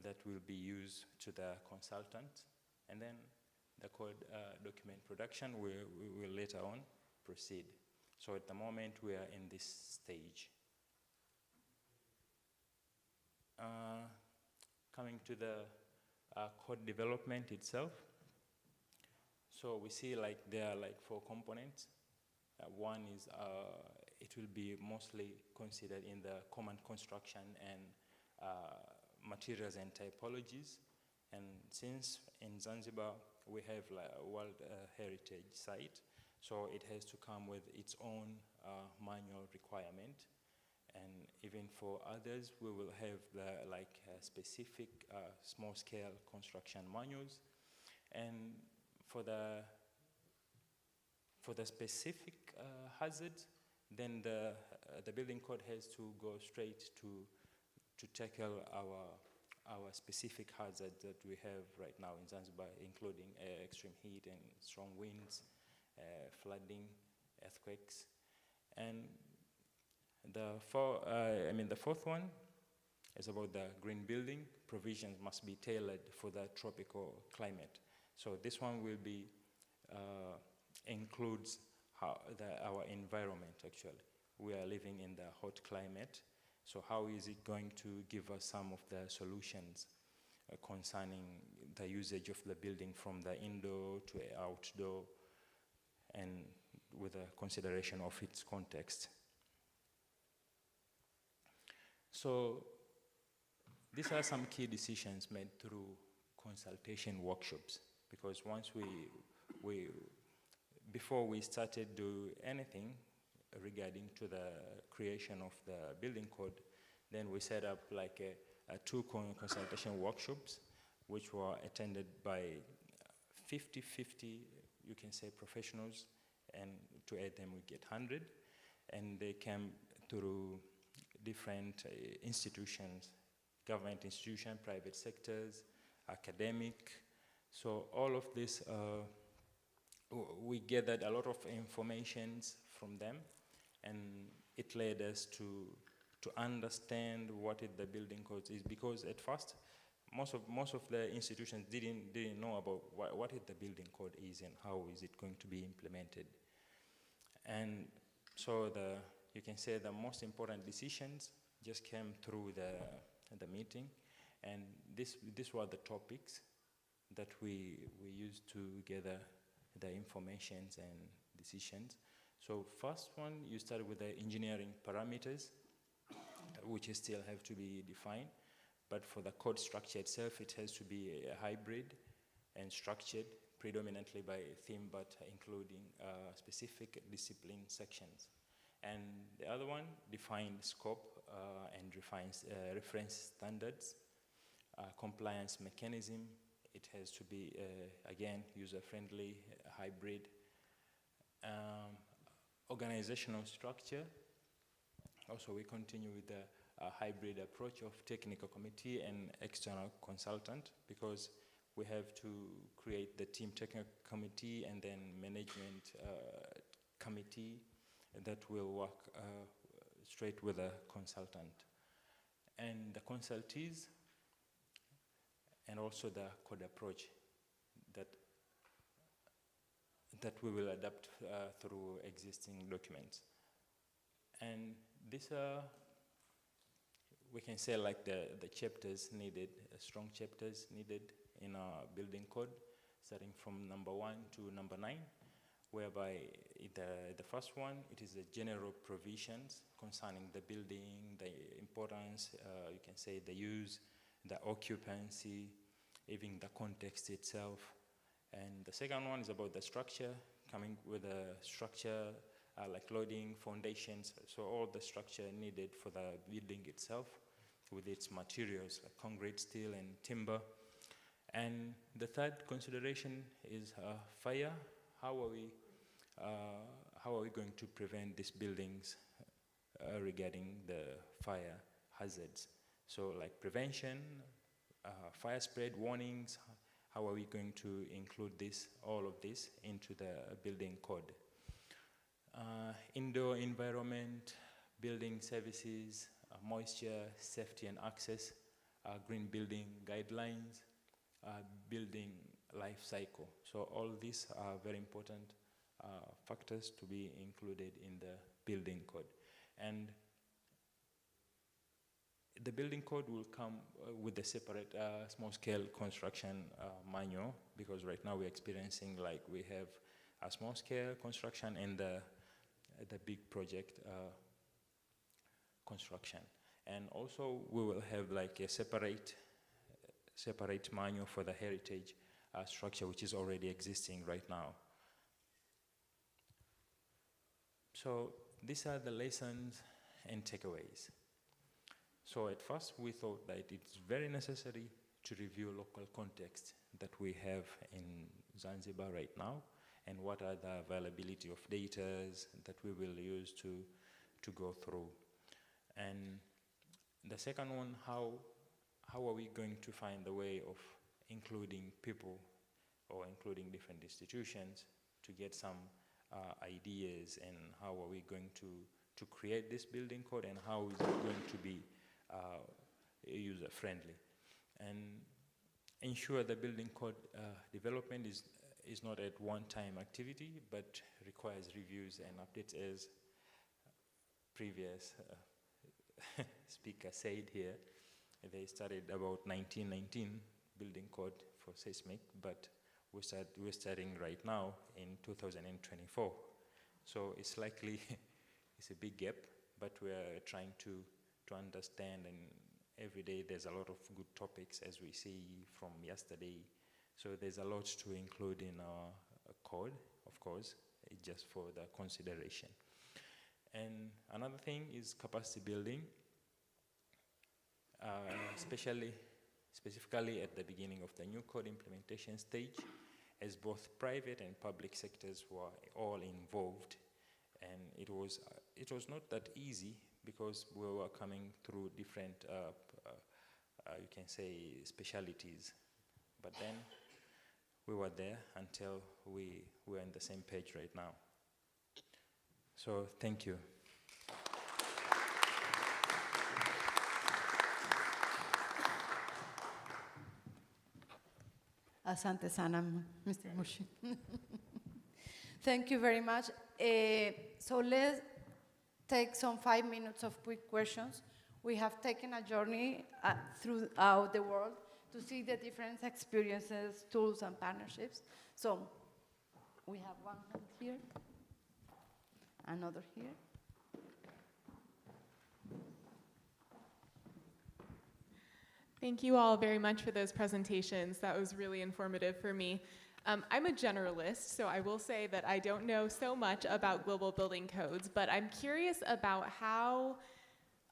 that will be used to the consultant, and then the code document production we will later on proceed. So at the moment we are in this stage. Coming to the code development itself, so we see like there are like 4 components. One is it will be mostly considered in the common construction and materials and typologies. And since in Zanzibar we have like a World Heritage Site, so it has to come with its own manual requirement. And even for others, we will have the specific small-scale construction manuals. And for the specific hazards, then the building code has to go straight to tackle our specific hazards that we have right now in Zanzibar, including extreme heat and strong winds, flooding, earthquakes. And the fourth one is about the green building. Provisions must be tailored for the tropical climate. So this one will be includes our environment actually. We are living in the hot climate, so how is it going to give us some of the solutions concerning the usage of the building from the indoor to outdoor, and with a consideration of its context. So these are some key decisions made through consultation workshops, because once before we started do anything regarding to the creation of the building code, then we set up like two consultation workshops, which were attended by 50, you can say, professionals, and to add them we get 100, and they came through different institutions, government institutions, private sectors, academic. So all of this, we gathered a lot of information from them, and it led us to understand what the building code is, because at first most of the institutions didn't know about what the building code is and how is it going to be implemented. And so you can say the most important decisions just came through the meeting, and these were the topics that we used to gather the informations and decisions. So first one, you start with the engineering parameters, which still have to be defined. But for the code structure itself, it has to be a hybrid and structured predominantly by theme, but including specific discipline sections. And the other one, define scope and defines reference standards, compliance mechanism. It has to be, again, user-friendly, hybrid. Organizational structure. Also, we continue with the hybrid approach of technical committee and external consultant, because we have to create the team technical committee and then management committee that will work straight with a consultant. And the consultees, and also the code approach that we will adapt through existing documents. And these are, we can say, like the chapters needed, strong chapters needed in our building code, starting from number 1 to number 9, whereby the first one, it is the general provisions concerning the building, the importance, you can say the use, the occupancy, even the context itself. And the second one is about the structure, coming with a structure like loading, foundations, so all the structure needed for the building itself, with its materials like concrete, steel, and timber. And the third consideration is fire. How are we going to prevent these buildings regarding the fire hazards? So like prevention, fire spread warnings, how are we going to include all of this into the building code? Indoor environment, building services, moisture, safety and access, green building guidelines, building life cycle. So all these are very important factors to be included in the building code. And the building code will come with a separate small-scale construction manual, because right now we're experiencing like we have a small-scale construction and the big project construction. And also we will have like a separate manual for the heritage structure, which is already existing right now. So these are the lessons and takeaways. So at first we thought that it's very necessary to review local context that we have in Zanzibar right now, and what are the availability of data that we will use to go through. And the second one, how are we going to find the way of including people or including different institutions to get some ideas, and how are we going to create this building code, and how is it going to be user-friendly, and ensure the building code development is not a one-time activity, but requires reviews and updates, as previous speaker said here. They started about 1919 building code for seismic, but we're starting right now in 2024. So it's likely it's a big gap, but we're trying to understand, and every day there's a lot of good topics, as we see from yesterday. So there's a lot to include in our code, of course, just for the consideration. And another thing is capacity building, specifically at the beginning of the new code implementation stage, as both private and public sectors were all involved. And it was not that easy, because we were coming through different, you can say, specialities. But then we were there until we were on the same page right now. So thank you. Asante sana, Mr. Mushi. Thank you very much. So let's take some 5 minutes of quick questions. We have taken a journey throughout the world to see the different experiences, tools, and partnerships. So we have one hand here, another here. Thank you all very much for those presentations. That was really informative for me. I'm a generalist, so I will say that I don't know so much about global building codes, but I'm curious about how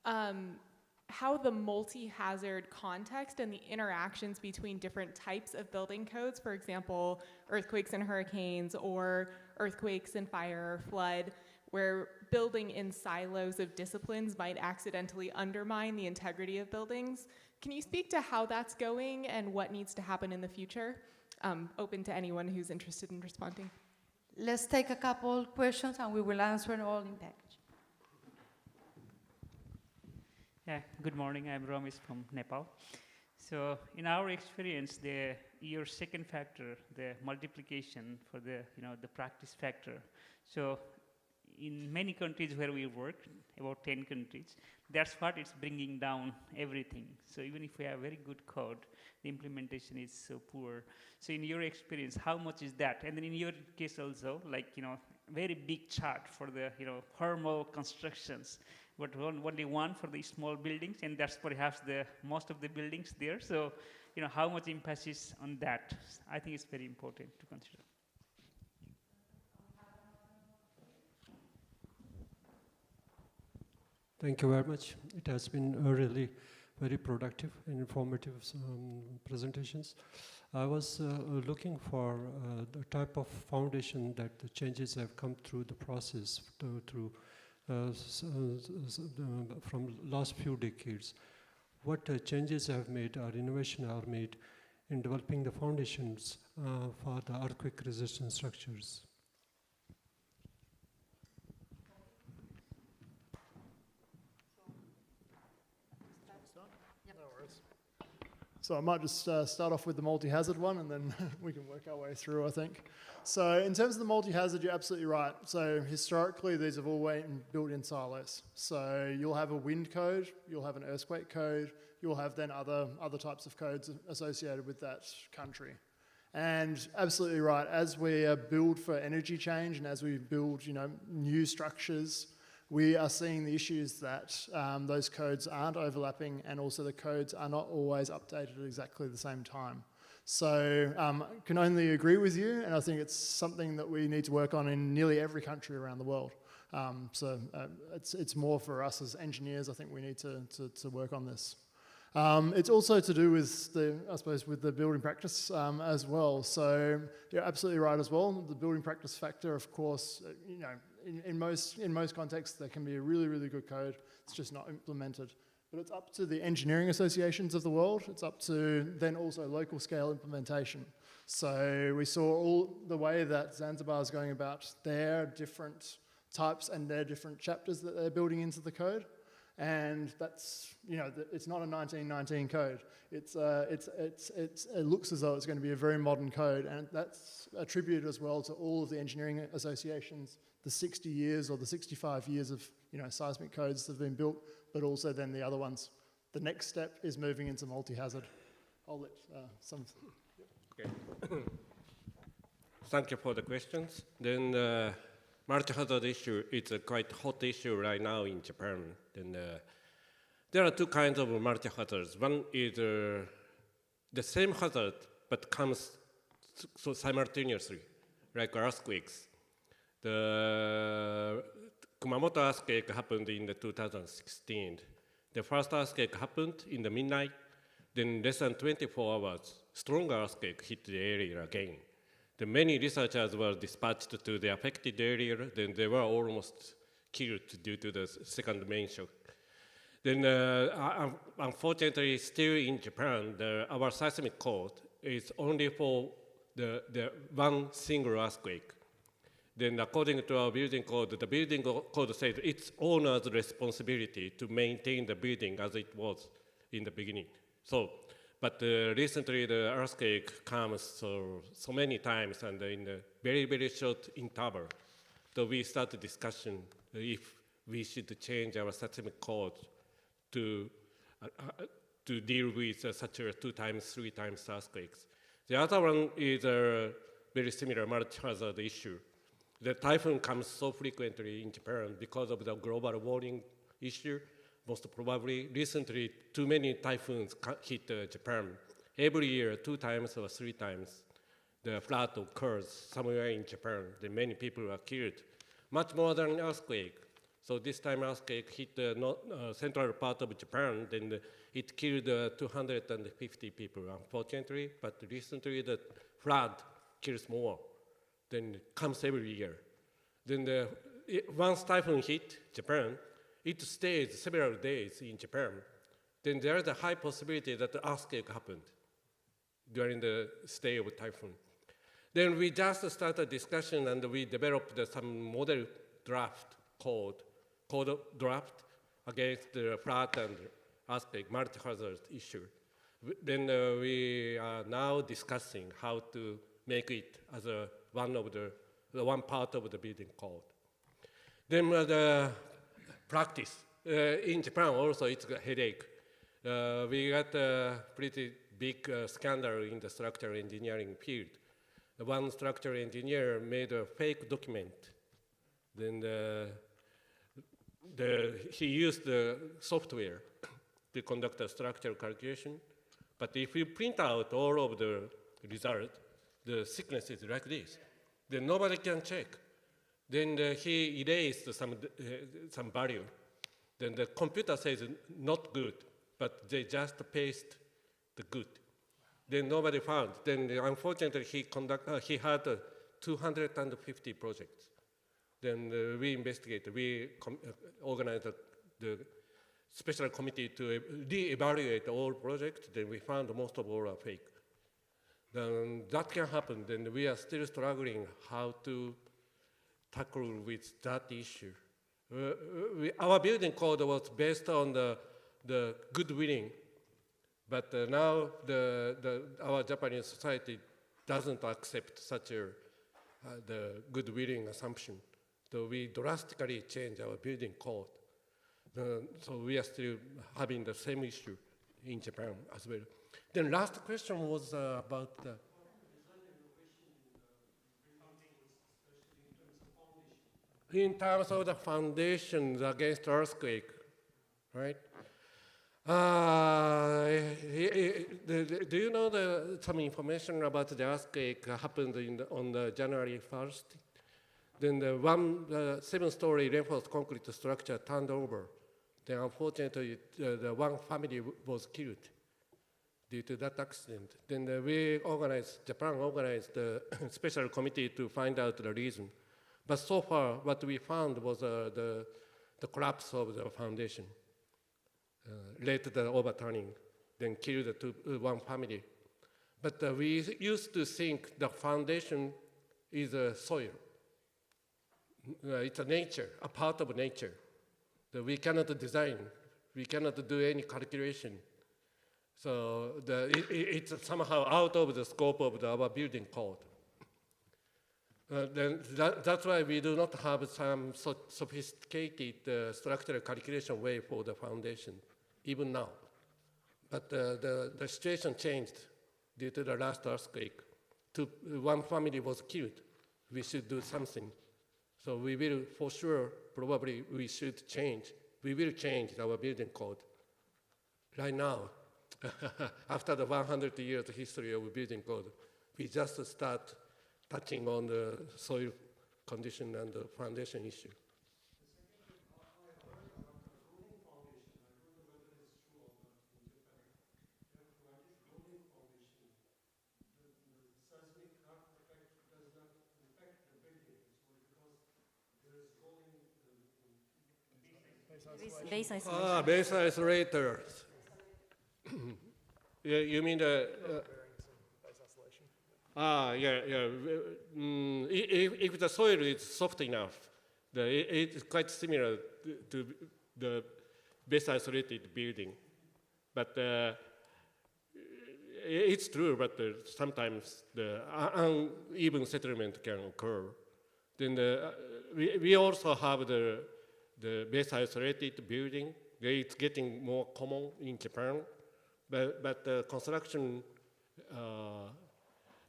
the multi-hazard context and the interactions between different types of building codes, for example, earthquakes and hurricanes, or earthquakes and fire or flood, where building in silos of disciplines might accidentally undermine the integrity of buildings. Can you speak to how that's going and what needs to happen in the future? Open to anyone who's interested in responding. Let's take a couple questions and we will answer all in package. Yeah, good morning. I'm Ramesh from Nepal. So in our experience, your second factor, the multiplication for the practice factor. So in many countries where we work, about 10 countries, that's what it's bringing down everything. So even if we have very good code, the implementation is so poor. So in your experience, how much is that? And then in your case also, like, very big chart for the, thermal constructions, but only one for the small buildings, and that's perhaps the most of the buildings there. So, how much emphasis on that? I think it's very important to consider. Thank you very much. It has been a really very productive and informative presentations. I was looking for the type of foundation that the changes have come through the process from last few decades. What changes have made or innovation are made in developing the foundations for the earthquake-resistant structures? So I might just start off with the multi-hazard one, and then we can work our way through, I think. So in terms of the multi-hazard, you're absolutely right. So historically, these have all been built in silos. So you'll have a wind code, you'll have an earthquake code, you'll have then other types of codes associated with that country. And absolutely right, as we build for energy change and as we build, new structures, we are seeing the issues that those codes aren't overlapping, and also the codes are not always updated at exactly the same time. So I can only agree with you, and I think it's something that we need to work on in nearly every country around the world. It's more for us as engineers. I think we need to work on this. It's also to do with with the building practice as well. So you're absolutely right as well. The building practice factor, of course, in most contexts, there can be a really, really good code. It's just not implemented. But it's up to the engineering associations of the world. It's up to then also local scale implementation. So we saw all the way that Zanzibar is going about their different types and their different chapters that they're building into the code. And that's, it's not a 1919 code. It looks as though it's going to be a very modern code, and that's attributed as well to all of the engineering associations, the 60 years or the 65 years of seismic codes that have been built, but also then the other ones. The next step is moving into multi-hazard. I'll let some... Okay. Thank you for the questions. Then multi-hazard issue is a quite hot issue right now in Japan. Then there are two kinds of multi-hazards. One is the same hazard but comes so simultaneously, like earthquakes. The Kumamoto earthquake happened in the 2016. The first earthquake happened in the midnight. Then less than 24 hours, stronger earthquake hit the area again. The many researchers were dispatched to the affected area. Then they were almost killed due to the second main shock. Then unfortunately, still in Japan, our seismic code is only for the one single earthquake. Then according to our building code, the building code says it's owner's responsibility to maintain the building as it was in the beginning. But recently the earthquake comes so many times and in a very, very short interval. So we started discussion if we should change our seismic code to deal with such a 2 times, 3 times earthquakes. The other one is a very similar multi-hazard issue. The typhoon comes so frequently in Japan because of the global warming issue. Most probably, recently, too many typhoons hit Japan. Every year, 2 times or 3 times, the flood occurs somewhere in Japan. Then many people are killed, much more than earthquake. So this time earthquake hit the central part of Japan, then it killed 250 people, unfortunately. But recently, the flood kills more. Then it comes every year. Then once typhoon hit Japan, it stays several days in Japan. Then there is a high possibility that the earthquake happened during the stay of typhoon. Then we just started discussion and we developed some model draft code draft against the flood and earthquake multi-hazard issue. Then we are now discussing how to make it as one part of the building code. Then the practice. In Japan also it's a headache. We got a pretty big scandal in the structural engineering field. One structural engineer made a fake document. Then he used the software to conduct a structural calculation. But if you print out all of the result, the thickness is like this. Then nobody can check. Then he erased some value. Then the computer says not good, but they just paste the good. Then nobody found. Then unfortunately, he had 250 projects. Then we investigated. We organized the special committee to re-evaluate all projects. Then we found most of all are fake. Then that can happen. Then we are still struggling how to tackle with that issue. Our building code was based on the good willing, but now our Japanese society doesn't accept such the good willing assumption. So we drastically change our building code. So we are still having the same issue in Japan as well. Then last question was about the in terms of the foundations against earthquake, right? Do you know some information about the earthquake happened on January 1st? Then the 7-story reinforced concrete structure turned over. Then unfortunately, the one family was killed due to that accident. Then Japan organized a special committee to find out the reason. But so far, what we found was the collapse of the foundation led to the overturning, then killed one family. But we used to think the foundation is a soil. It's a nature, a part of nature. That we cannot design, we cannot do any calculation. So it's somehow out of the scope of our building code. Then that's why we do not have some sophisticated structural calculation way for the foundation, even now. But the situation changed due to the last earthquake. One family was killed. We should do something. So we will, for sure, probably we should change. We will change our building code right now. After the 100 years history of building code, we just start touching on the soil condition and the foundation issue. Base isolation. Base isolators. Yeah, you mean the... If the soil is soft enough, it's quite similar to the base isolated building. But it's true, but sometimes the uneven settlement can occur. Then we also have the base isolated building. It's getting more common in Japan, but the construction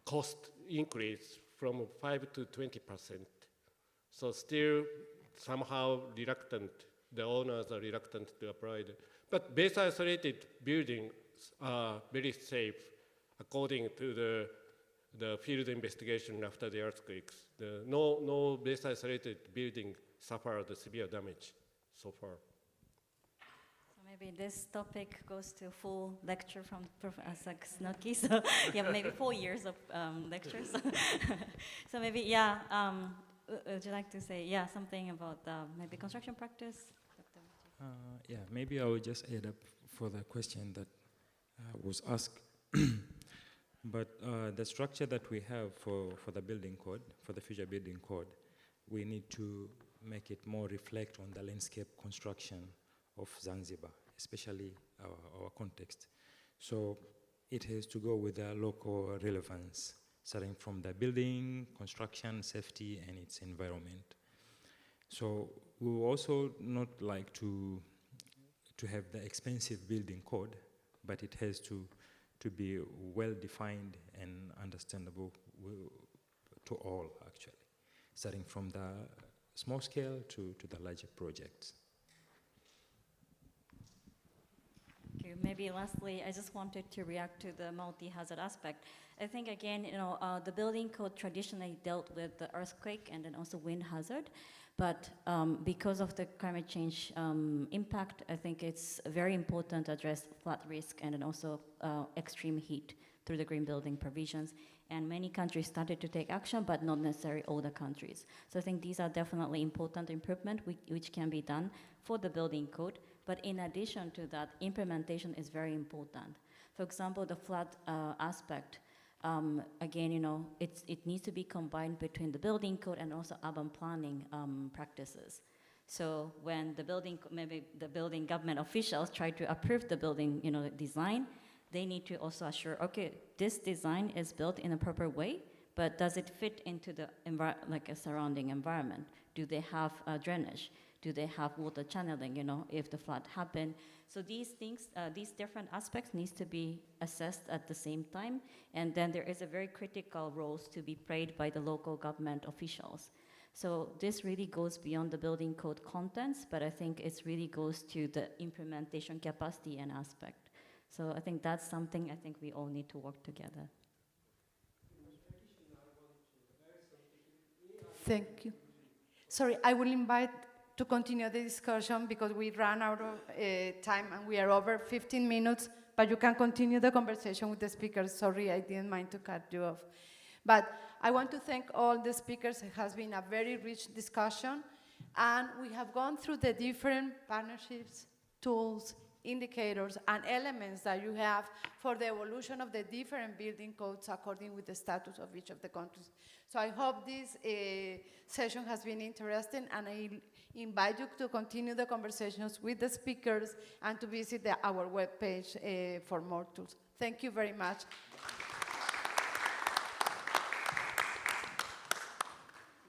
cost increase from 5 to 20%. So still somehow reluctant, the owners are reluctant to apply it. But base isolated buildings are very safe according to the field investigation after the earthquakes. No base isolated building suffered severe damage so far. Maybe this topic goes to full lecture from Professor Snoki. So yeah, maybe 4 years of lectures. So maybe, yeah, would you like to say, something about maybe construction practice? Yeah, maybe I will just add up for the question that was asked. But the structure that we have for the building code, for the future building code, we need to make it more reflect on the landscape construction of Zanzibar, especially our context. So it has to go with the local relevance, starting from the building, construction, safety, and its environment. So we will also not like to have the expensive building code, but it has to be well-defined and understandable to all, actually, starting from the small scale to the larger projects. Thank you. you. Maybe lastly, I just wanted to react to the multi-hazard aspect. I think again, the building code traditionally dealt with the earthquake and then also wind hazard, but because of the climate change impact, I think it's very important to address flood risk and then also extreme heat through the green building provisions. And many countries started to take action, but not necessarily all the countries. So I think these are definitely important improvements which can be done for the building code. But in addition to that, implementation is very important. For example, the flood aspect, again, it needs to be combined between the building code and also urban planning practices. So when maybe the building government officials try to approve the building, design, they need to also assure, okay, this design is built in a proper way, but does it fit into the a surrounding environment? Do they have drainage? Do they have water channeling, if the flood happened? So these things, these different aspects needs to be assessed at the same time, and then there is a very critical roles to be played by the local government officials. So this really goes beyond the building code contents, but I think it really goes to the implementation capacity and aspect. So I think that's something I think we all need to work together. Thank you. Sorry, I will invite to continue the discussion because we ran out of time and we are over 15 minutes, but you can continue the conversation with the speakers. Sorry, I didn't mind to cut you off. But I want to thank all the speakers. It has been a very rich discussion, and we have gone through the different partnerships, tools, indicators, and elements that you have for the evolution of the different building codes according with the status of each of the countries. So I hope this session has been interesting, and I invite you to continue the conversations with the speakers and to visit our webpage for more tools. Thank you very much.